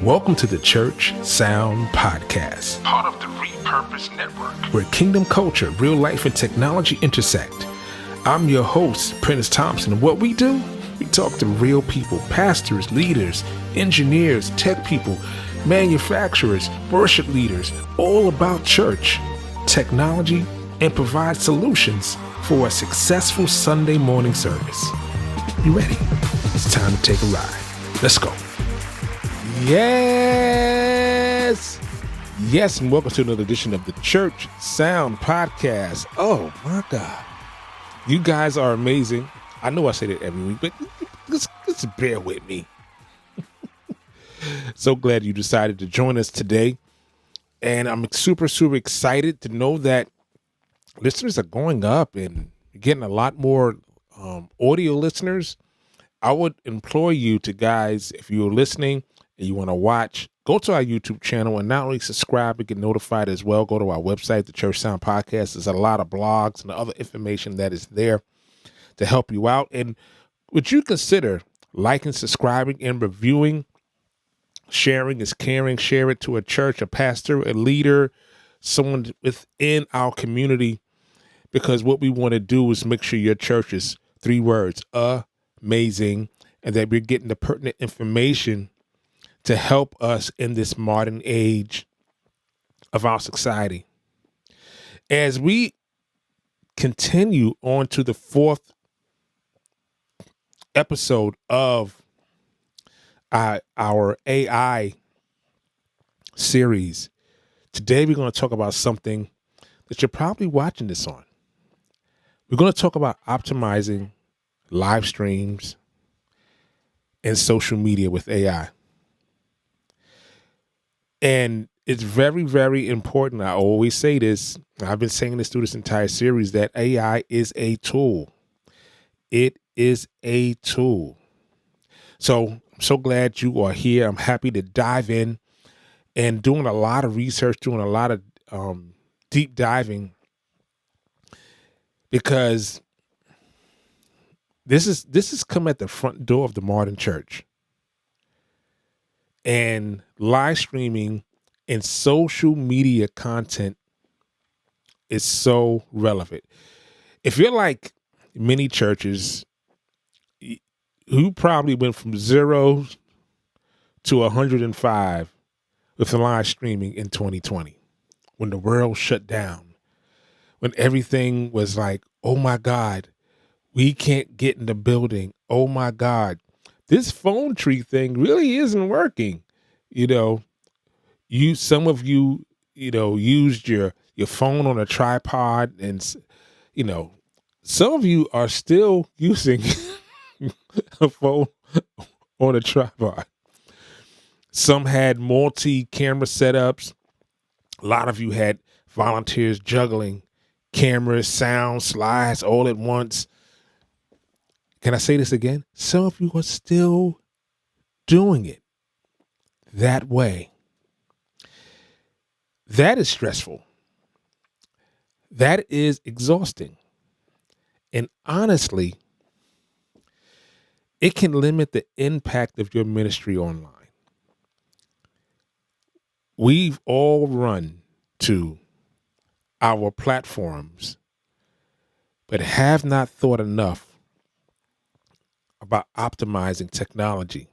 Welcome to the Church Sound Podcast, part of the Repurpose Network, where kingdom culture, real life, and technology intersect. I'm your host, Prentiss Thompson, and what we do, we talk to real people, pastors, leaders, engineers, tech people, manufacturers, worship leaders, all about church, technology, and provide solutions for a successful Sunday morning service. You ready? It's time to take a ride. Let's go. Yes, and welcome to another edition of the Church Sound Podcast. Oh my God, you guys are amazing. I know I say that every week, but just bear with me. So glad you decided to join us today, and I'm super excited to know that listeners are going up and getting a lot more audio listeners. I would implore you to, guys, if you're listening and you want to watch, go to our YouTube channel and not only subscribe, but get notified as well. Go to our website, the Church Sound Podcast. There's a lot of blogs and other information that is there to help you out. And would you consider liking, subscribing, and reviewing? Sharing is caring. Share it to a church, a pastor, a leader, someone within our community, because what we want to do is make sure your church is 3 words, amazing, and that we're getting the pertinent information to help us in this modern age of our society. As we continue on to the 4th episode of our AI series, today we're going to talk about something that you're probably watching this on. We're going to talk about optimizing live streams and social media with AI. And it's very, very important. I always say this. I've been saying this through this entire series, that AI is a tool. It is a tool. So I'm so glad you are here. I'm happy to dive in and doing a lot of research, doing a lot of deep diving, because this has come at the front door of the modern church. And live streaming and social media content is so relevant. If you're like many churches, who probably went from 0 to 105 with the live streaming in 2020, when the world shut down, when everything was like, oh my God, we can't get in the building. Oh my God, this phone tree thing really isn't working. Some of you used your phone on a tripod, and some of you are still using a phone on a tripod. Some had multi-camera setups. A lot of you had volunteers juggling cameras, sound, slides all at once. Can I say this again? Some of you are still doing it that way. That is stressful. That is exhausting. And honestly, it can limit the impact of your ministry online. We've all run to our platforms, but have not thought enough about optimizing technology,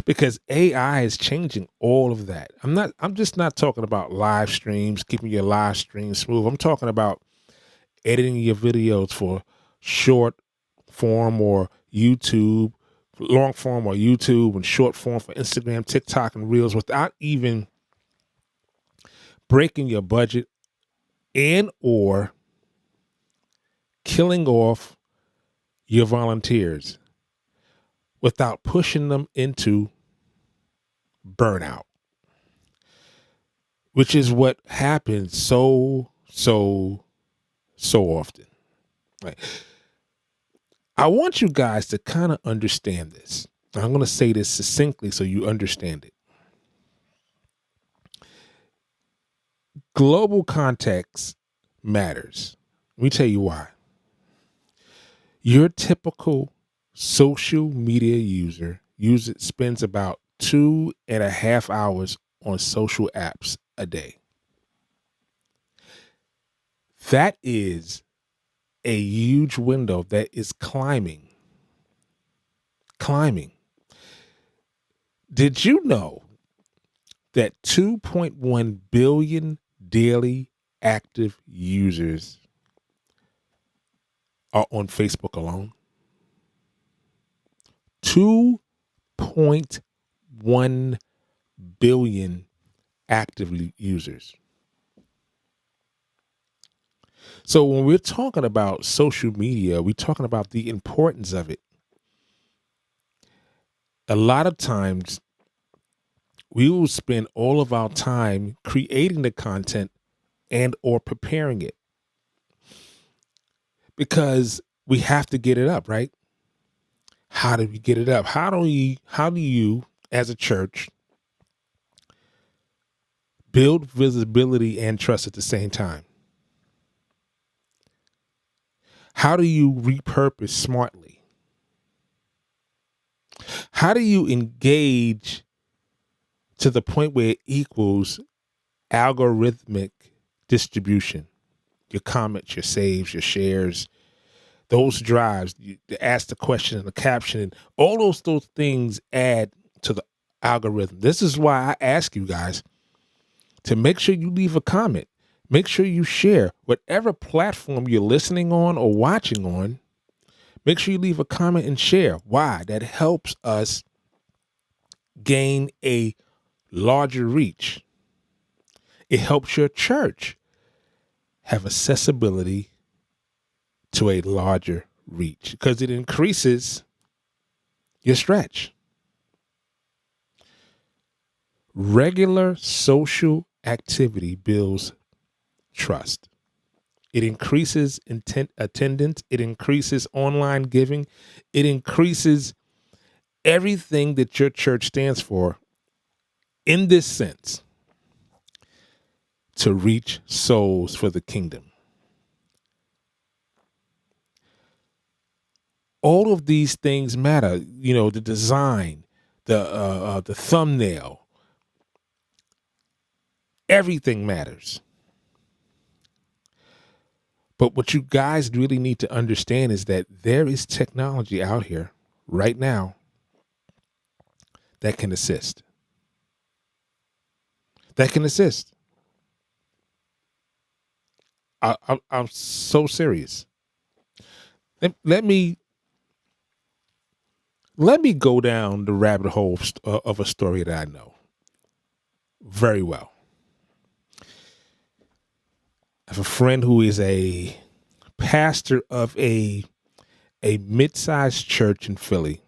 because AI is changing all of that. I'm just not talking about live streams, keeping your live stream smooth. I'm talking about editing your videos for short form or YouTube, long form or YouTube, and short form for Instagram, TikTok, and Reels, without even breaking your budget and or killing off your volunteers, without pushing them into burnout, which is what happens so often. Right? I want you guys to kind of understand this. I'm going to say this succinctly so you understand it. Global context matters. Let me tell you why. Your typical social media user spends about 2.5 hours on social apps a day. That is a huge window that is climbing. Did you know that 2.1 billion daily active users are on Facebook alone? 2.1 billion active users. So when we're talking about social media, we're talking about the importance of it. A lot of times we will spend all of our time creating the content and or preparing it because we have to get it up, right? How do we get it up? How do you as a church build visibility and trust at the same time? How do you repurpose smartly? How do you engage to the point where it equals algorithmic distribution? Your comments, your saves, your shares, those drives, you ask the question and the caption, and all those things add to the algorithm. This is why I ask you guys to make sure you leave a comment. Make sure you share whatever platform you're listening on or watching on. Make sure you leave a comment and share. Why? That helps us gain a larger reach. It helps your church have accessibility to a larger reach because it increases your stretch. Regular social activity builds trust. It increases attendance. It increases online giving. It increases everything that your church stands for in this sense, to reach souls for the kingdom. All of these things matter. You know, the design, the thumbnail, everything matters. But what you guys really need to understand is that there is technology out here right now that can assist. I'm so serious. Let me go down the rabbit hole of a story that I know very well. I have a friend who is a pastor of a mid-sized church in Philly.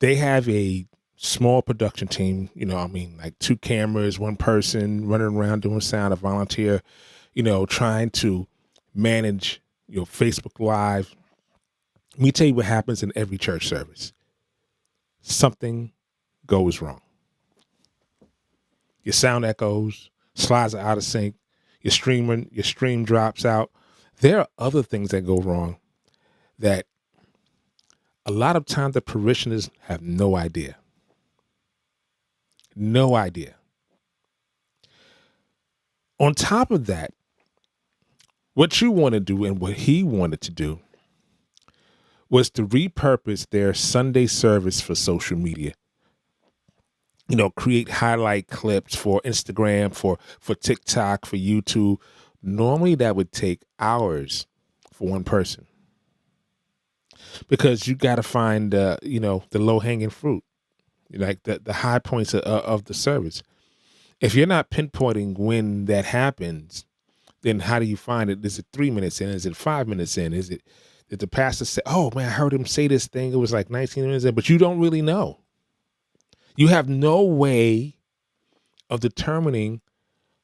They have a small production team, like 2 cameras, 1 person running around doing sound, a volunteer, trying to manage, Facebook Live. Let me tell you what happens in every church service. Something goes wrong. Your sound echoes, slides are out of sync, your stream drops out. There are other things that go wrong that a lot of times the parishioners have no idea. No idea. On top of that, what you want to do and what he wanted to do was to repurpose their Sunday service for social media. Create highlight clips for Instagram, for TikTok, for YouTube. Normally that would take hours for one person because you got to find, the low hanging fruit, like the high points of the service. If you're not pinpointing when that happens, then how do you find it? Is it 3 minutes in? Is it 5 minutes in? Did the pastor say, oh man, I heard him say this thing. It was like 19 minutes in, but you don't really know. You have no way of determining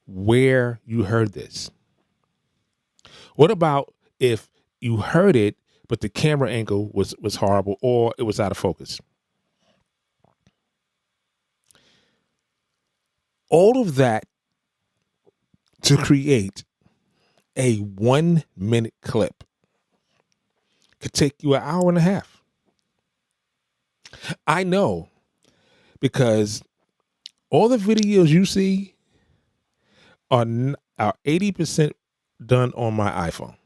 where you heard this. What about if you heard it, but the camera angle was horrible or it was out of focus? All of that to create a 1-minute clip could take you an hour and a half. I know because all the videos you see are 80% done on my iPhone.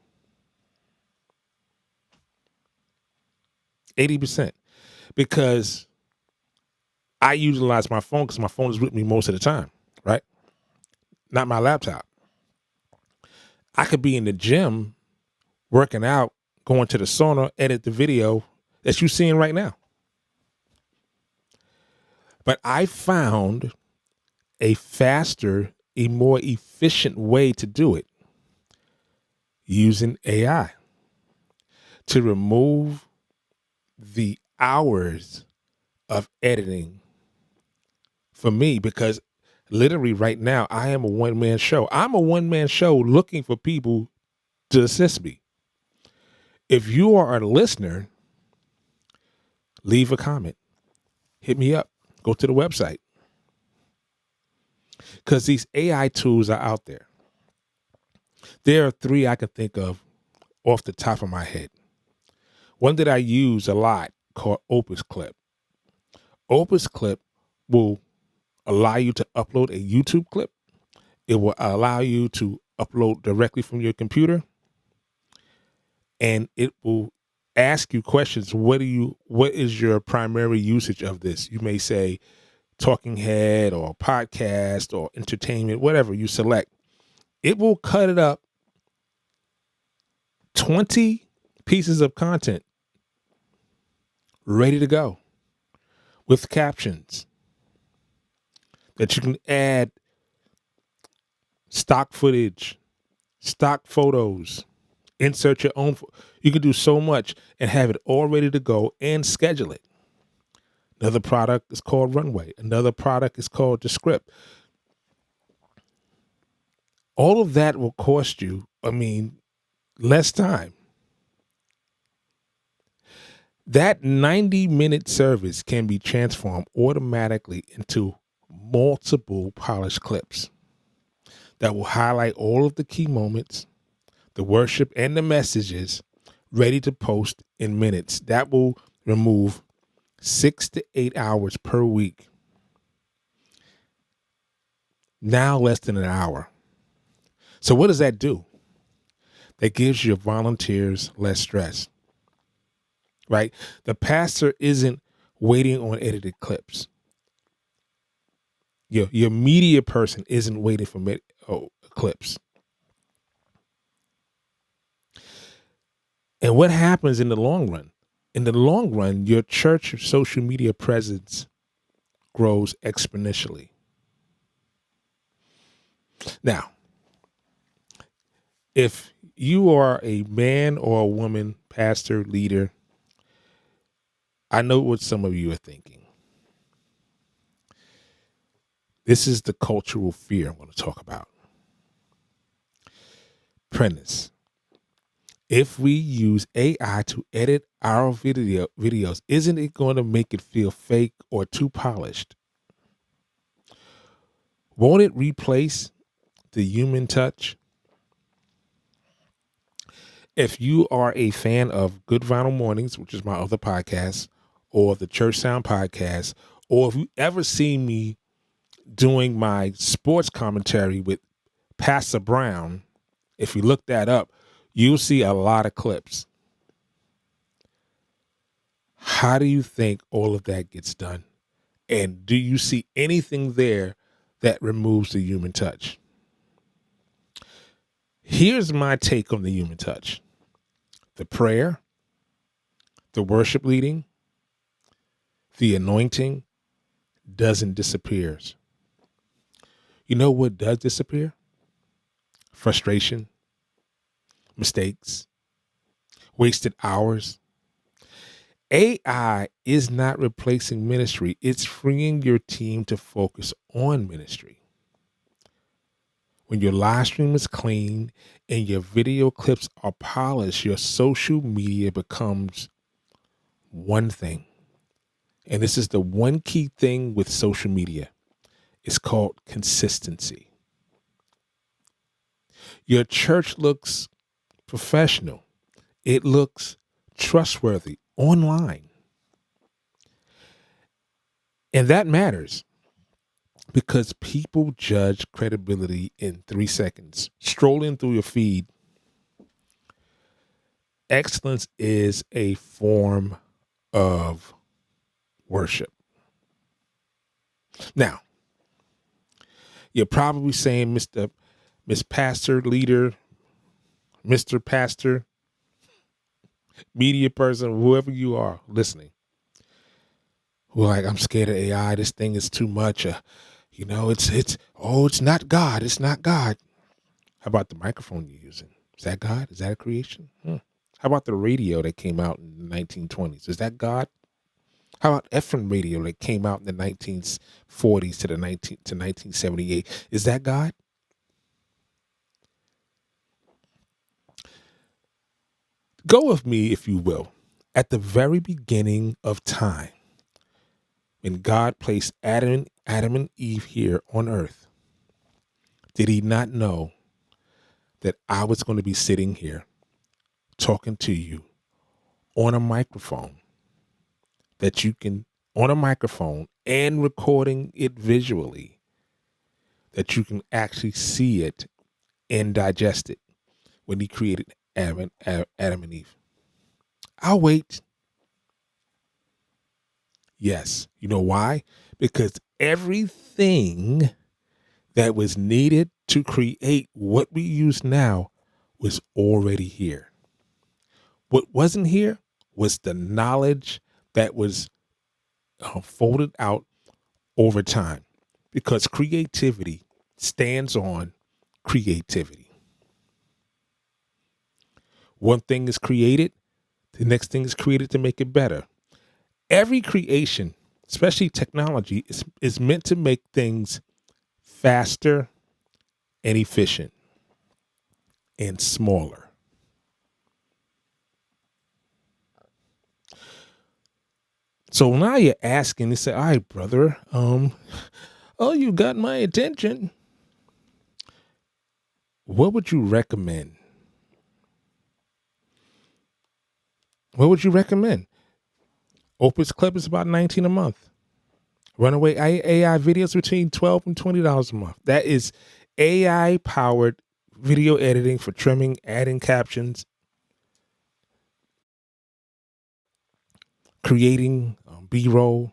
80%. Because I utilize my phone because my phone is with me most of the time, right? Not my laptop. I could be in the gym working out, going to the sauna, edit the video that you're seeing right now. But I found a faster, a more efficient way to do it using AI to remove the hours of editing for me, because literally right now I am a one-man show. I'm a one-man show looking for people to assist me. If you are a listener, leave a comment, hit me up, go to the website, because these AI tools are out there. There are 3 I can think of off the top of my head. One that I use a lot called Opus Clip. Opus Clip will allow you to upload a YouTube clip. It will allow you to upload directly from your computer, and it will ask you questions. What is your primary usage of this? You may say talking head or podcast or entertainment, whatever you select. It will cut it up 20 pieces of content ready to go with captions that you can add stock footage, stock photos, insert your own. You can do so much and have it all ready to go and schedule it. Another product is called Runway. Another product is called The Script. All of that will cost you, less time. That 90-minute service can be transformed automatically into multiple polished clips that will highlight all of the key moments, the worship, and the messages ready to post in minutes. That will remove 6 to 8 hours per week. Now less than an hour. So what does that do? That gives your volunteers less stress, right? The pastor isn't waiting on edited clips. Your media person isn't waiting for clips. And what happens in the long run? In the long run, your church social media presence grows exponentially. Now, if you are a man or a woman, pastor, leader, I know what some of you are thinking. This is the cultural fear I'm going to talk about. Prentiss, if we use AI to edit our videos, isn't it going to make it feel fake or too polished? Won't it replace the human touch? If you are a fan of Good Vinyl Mornings, which is my other podcast, or the Church Sound podcast, or if you ever seen me doing my sports commentary with Pastor Brown, if you look that up, you'll see a lot of clips. How do you think all of that gets done? And do you see anything there that removes the human touch? Here's my take on the human touch. The prayer, the worship leading, the anointing doesn't disappear. You know what does disappear? Frustration, mistakes, wasted hours. AI is not replacing ministry. It's freeing your team to focus on ministry. When your live stream is clean and your video clips are polished, your social media becomes one thing. And this is the one key thing with social media. It's called consistency. Your church looks professional. It looks trustworthy online. And that matters because people judge credibility in 3 seconds. Strolling through your feed, excellence is a form of worship. Now, you're probably saying, Miss Pastor, leader, Mr. Pastor, media person, whoever you are listening, who are like, I'm scared of AI. This thing is too much. It's not God. It's not God. How about the microphone you're using? Is that God? Is that a creation? How about the radio that came out in the 1920s? Is that God? How about FM radio that came out in the 1940s to 1978? Is that God? Go with me, if you will, at the very beginning of time, when God placed Adam and Eve here on earth. Did he not know that I was going to be sitting here talking to you on a microphone, that you can, on a microphone and recording it visually, that you can actually see it and digest it when he created Adam and Eve? I'll wait. Yes. You know why? Because everything that was needed to create what we use now was already here. What wasn't here was the knowledge that was folded out over time, because creativity stands on creativity. One thing is created, the next thing is created to make it better. Every creation, especially technology, is meant to make things faster and efficient and smaller. So now you're asking, you say, all right, brother, you got my attention. What would you recommend? What would you recommend? Opus Clip is about $19 a month. Runaway AI videos between $12 and $20 a month. That is AI powered video editing for trimming, adding captions, creating B-roll.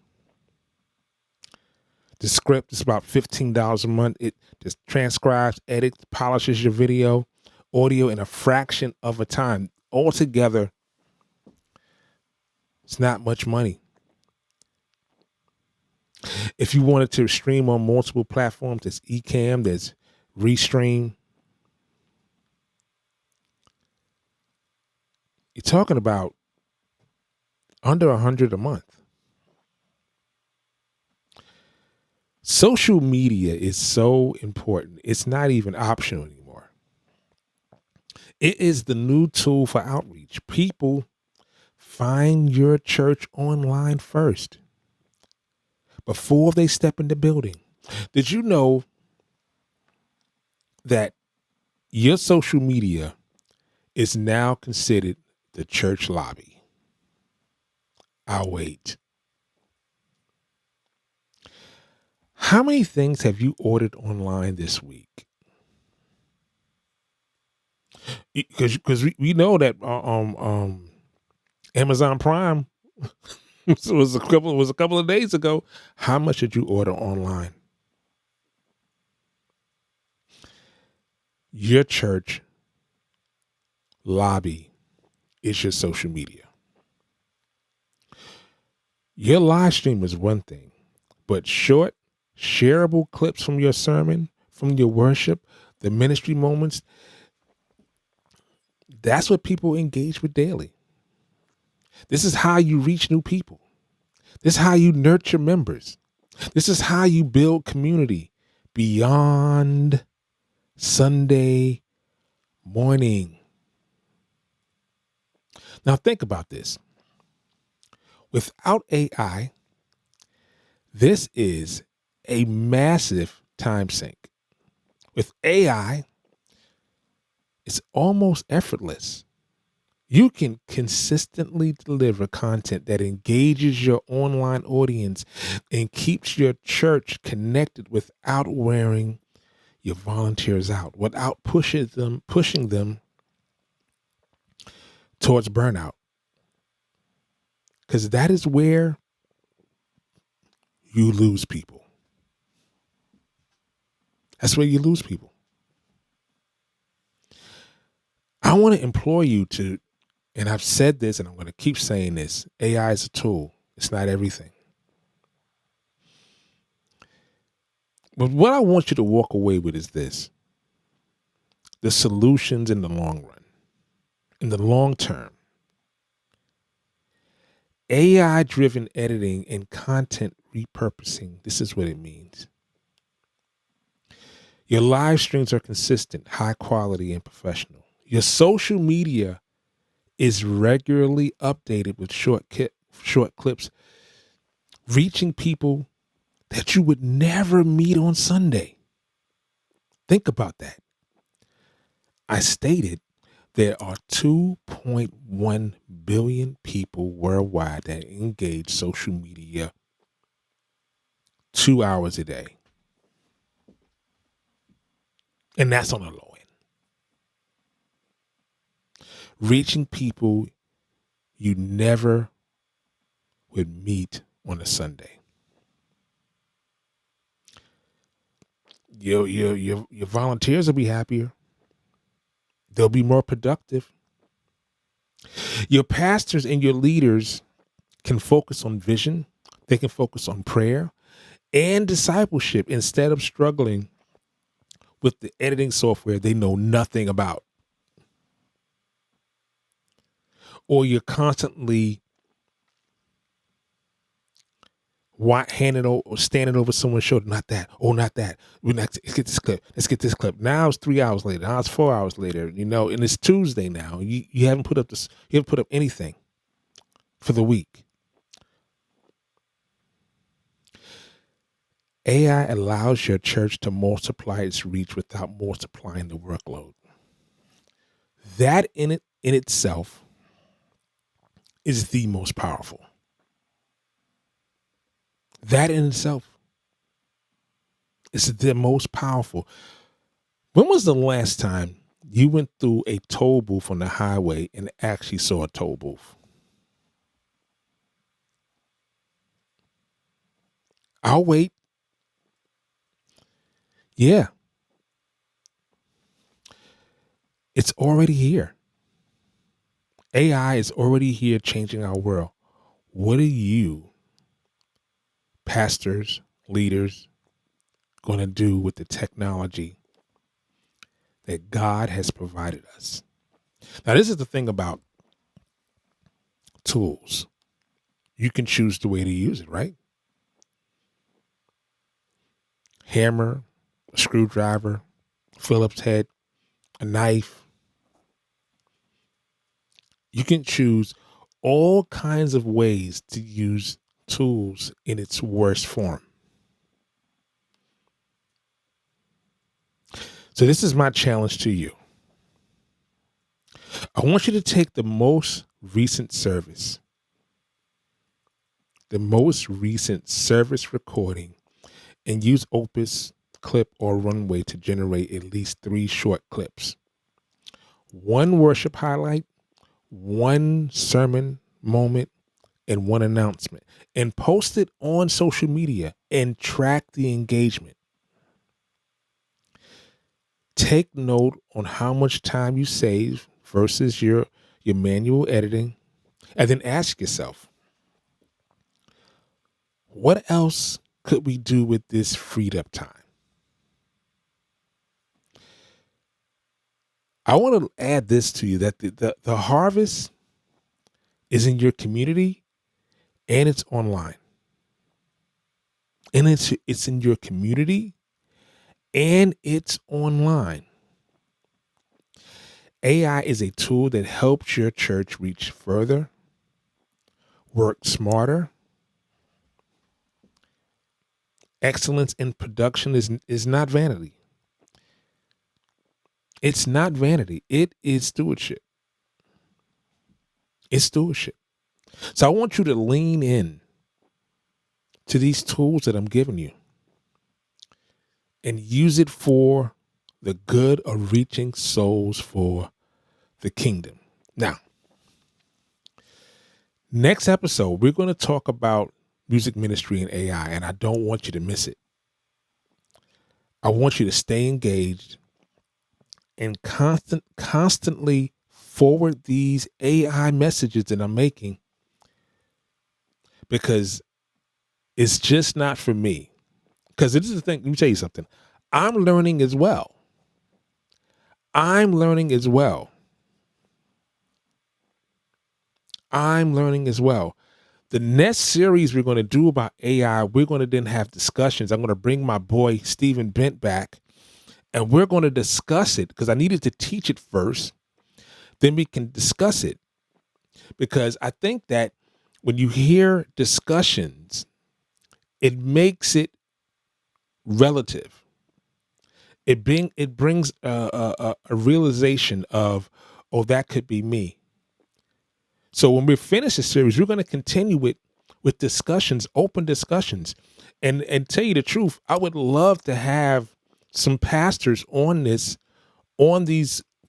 The script is about $15 a month. It just transcribes, edits, polishes your audio in a fraction of a time. Altogether, it's not much money. If you wanted to stream on multiple platforms, there's Ecamm, there's Restream. You're talking about under $100 a month. Social media is so important. It's not even optional anymore. It is the new tool for outreach. People find your church online first before they step in the building. Did you know that your social media is now considered the church lobby? I'll wait. How many things have you ordered online this week? Because we know that Amazon Prime was a couple of days ago. How much did you order online? Your church lobby is your social media. Your live stream is one thing, but short, shareable clips from your sermon, from your worship, the ministry moments, that's what people engage with daily. This is how you reach new people. This is how you nurture members. This is how you build community beyond Sunday morning. Now think about this. Without AI, this is a massive time sink. With AI, it's almost effortless. You can consistently deliver content that engages your online audience and keeps your church connected without wearing your volunteers out, without pushing them towards burnout. Because that is where you lose people. That's where you lose people. I want to implore you to, and I've said this and I'm going to keep saying this, AI is a tool. It's not everything. But what I want you to walk away with is this: the solutions in the long run, in the long term. AI driven editing and content repurposing. This is what it means. Your live streams are consistent, high quality, and professional. Your social media is regularly updated with short clips, reaching people that you would never meet on Sunday. Think about that. I stated there are 2.1 billion people worldwide that engage social media 2 hours a day. And that's on the low end. Reaching people you never would meet on a Sunday. Your volunteers will be happier. They'll be more productive. Your pastors and your leaders can focus on vision. They can focus on prayer and discipleship instead of struggling with the editing software they know nothing about. Or you're constantly handing or standing over someone's shoulder. Not that. Oh, not that. Let's get this clip. Let's get this clip. Now it's 3 hours later. Now it's 4 hours later. And it's Tuesday now. You haven't put up this. You haven't put up anything for the week. AI allows your church to multiply its reach without multiplying the workload. That in itself is the most powerful. That in itself is the most powerful. When was the last time you went through a toll booth on the highway and actually saw a toll booth? I'll wait. Yeah. It's already here. AI is already here changing our world. What are you, pastors, leaders, going to do with the technology that God has provided us? Now, this is the thing about tools. You can choose the way to use it, right? Hammer, a screwdriver, Phillips head, a knife. You can choose all kinds of ways to use tools in its worst form. So this is my challenge to you. I want you to take the most recent service recording, and use Opus, Clip, or Runway to generate at least 3 short clips. 1 worship highlight, 1 sermon moment, and 1 announcement. And post it on social media and track the engagement. Take note on how much time you save versus your manual editing. And then ask yourself, what else could we do with this freed up time? I want to add this to you, that the harvest is in your community and it's online. And it's in your community and it's online. AI is a tool that helps your church reach further, work smarter. Excellence in production is not vanity. It's not vanity. It is stewardship. It's stewardship. So I want you to lean in to these tools that I'm giving you and use it for the good of reaching souls for the kingdom. Now, next episode, we're going to talk about music ministry and AI, and I don't want you to miss it. I want you to stay engaged and constantly forward these AI messages that I'm making, because it's just not for me. Because this is the thing. Let me tell you something. I'm learning as well. I'm learning as well. The next series we're going to do about AI, we're going to then have discussions. I'm going to bring my boy Stephen Bent back, and we're going to discuss it, because I needed to teach it first. Then we can discuss it, because I think that when you hear discussions, it makes it relative. It brings a realization of, oh, that could be me. So when we finish the series, we're going to continue with discussions, open discussions. And tell you the truth, I would love to have some pastors on these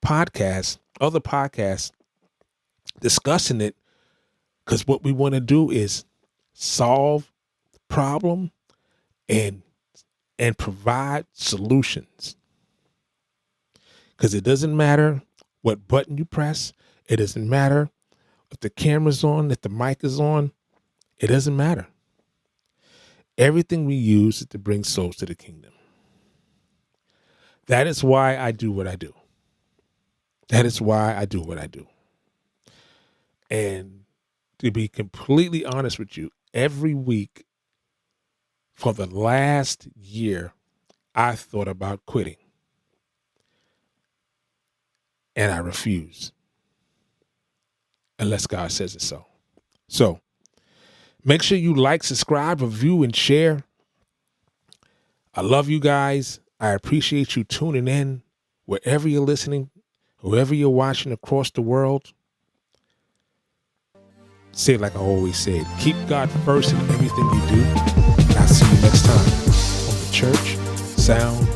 podcasts, other podcasts, discussing it, because what we want to do is solve the problem and provide solutions. Because it doesn't matter what button you press. It doesn't matter if the camera's on, if the mic is on. It doesn't matter. Everything we use is to bring souls to the kingdom. That is why I do what I do. And to be completely honest with you, every week for the last year, I thought about quitting. And I refuse. Unless God says it so. So make sure you like, subscribe, review, and share. I love you guys. I appreciate you tuning in wherever you're listening, whoever you're watching across the world. Say it like I always said, keep God first in everything you do. And I'll see you next time on the Church Sound